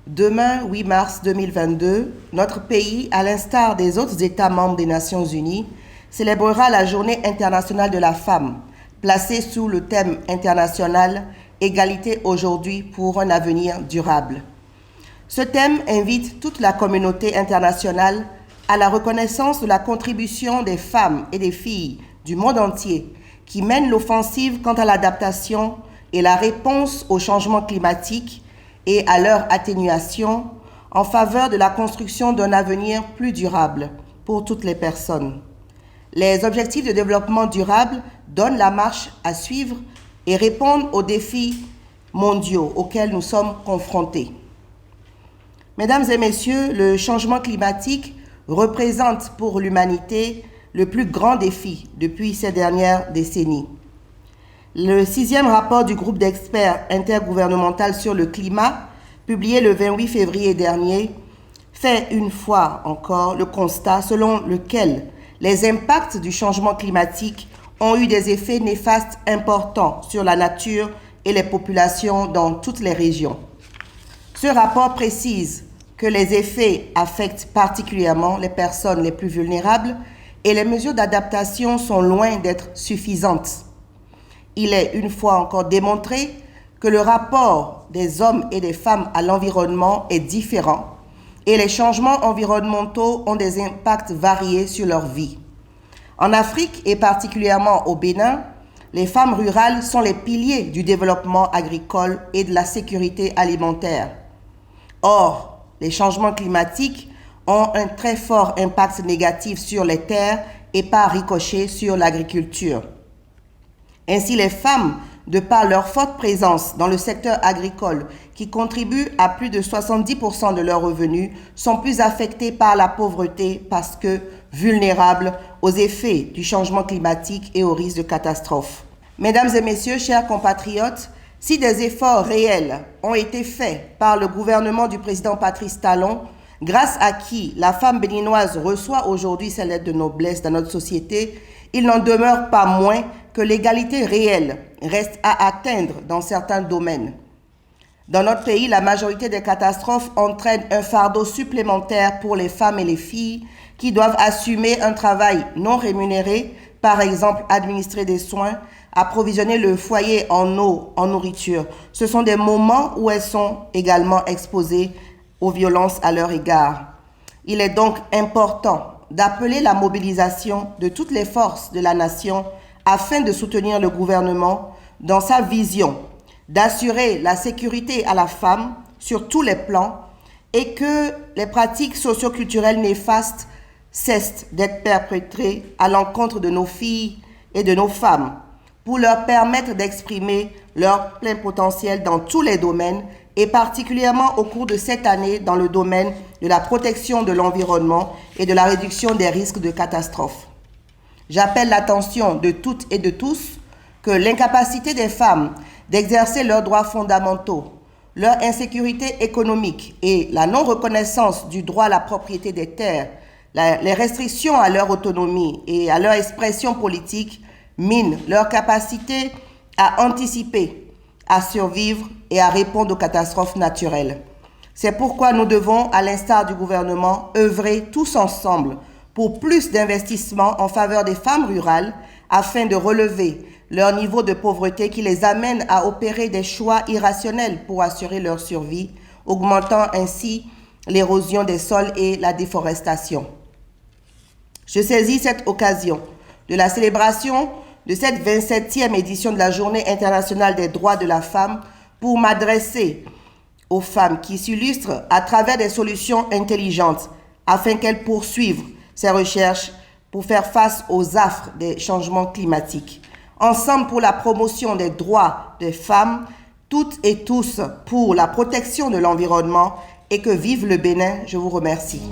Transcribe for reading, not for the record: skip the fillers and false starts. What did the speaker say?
Demain, 8 mars 2022, notre pays, à l'instar des autres États membres des Nations Unies, célébrera la Journée internationale de la femme, placée sous le thème international « Égalité aujourd'hui pour un avenir durable ». Ce thème invite toute la communauté internationale à la reconnaissance de la contribution des femmes et des filles du monde entier qui mènent l'offensive quant à l'adaptation et la réponse au changement climatique et à leur atténuation en faveur de la construction d'un avenir plus durable pour toutes les personnes. Les objectifs de développement durable donnent la marche à suivre et répondent aux défis mondiaux auxquels nous sommes confrontés. Mesdames et messieurs, le changement climatique représente pour l'humanité le plus grand défi depuis ces dernières décennies. Le 6e rapport du groupe d'experts intergouvernemental sur le climat, publié le 28 février dernier, fait une fois encore le constat selon lequel les impacts du changement climatique ont eu des effets néfastes importants sur la nature et les populations dans toutes les régions. Ce rapport précise que les effets affectent particulièrement les personnes les plus vulnérables et les mesures d'adaptation sont loin d'être suffisantes. Il est une fois encore démontré que le rapport des hommes et des femmes à l'environnement est différent et les changements environnementaux ont des impacts variés sur leur vie. En Afrique et particulièrement au Bénin, les femmes rurales sont les piliers du développement agricole et de la sécurité alimentaire. Or, les changements climatiques ont un très fort impact négatif sur les terres et par ricochet sur l'agriculture. Ainsi, les femmes, de par leur forte présence dans le secteur agricole, qui contribue à plus de 70% de leurs revenus, sont plus affectées par la pauvreté parce que vulnérables aux effets du changement climatique et aux risques de catastrophes. Mesdames et messieurs, chers compatriotes, si des efforts réels ont été faits par le gouvernement du président Patrice Talon, grâce à qui la femme béninoise reçoit aujourd'hui ses lettres de noblesse dans notre société, il n'en demeure pas moins que l'égalité réelle reste à atteindre dans certains domaines. Dans notre pays, la majorité des catastrophes entraînent un fardeau supplémentaire pour les femmes et les filles qui doivent assumer un travail non rémunéré, par exemple administrer des soins, approvisionner le foyer en eau, en nourriture. Ce sont des moments où elles sont également exposées aux violences à leur égard. Il est donc important d'appeler la mobilisation de toutes les forces de la nation afin de soutenir le gouvernement dans sa vision d'assurer la sécurité à la femme sur tous les plans et que les pratiques socio-culturelles néfastes cessent d'être perpétrées à l'encontre de nos filles et de nos femmes pour leur permettre d'exprimer leur plein potentiel dans tous les domaines et particulièrement au cours de cette année dans le domaine de la protection de l'environnement et de la réduction des risques de catastrophes. J'appelle l'attention de toutes et de tous que l'incapacité des femmes d'exercer leurs droits fondamentaux, leur insécurité économique et la non-reconnaissance du droit à la propriété des terres, les restrictions à leur autonomie et à leur expression politique minent leur capacité à anticiper, à survivre et à répondre aux catastrophes naturelles. C'est pourquoi nous devons, à l'instar du gouvernement, œuvrer tous ensemble pour plus d'investissements en faveur des femmes rurales afin de relever leur niveau de pauvreté qui les amène à opérer des choix irrationnels pour assurer leur survie, augmentant ainsi l'érosion des sols et la déforestation. Je saisis cette occasion de la célébration de cette 27e édition de la Journée internationale des droits de la femme pour m'adresser aux femmes qui s'illustrent à travers des solutions intelligentes afin qu'elles poursuivent ces recherches pour faire face aux affres des changements climatiques. Ensemble pour la promotion des droits des femmes, toutes et tous pour la protection de l'environnement et que vive le Bénin. Je vous remercie.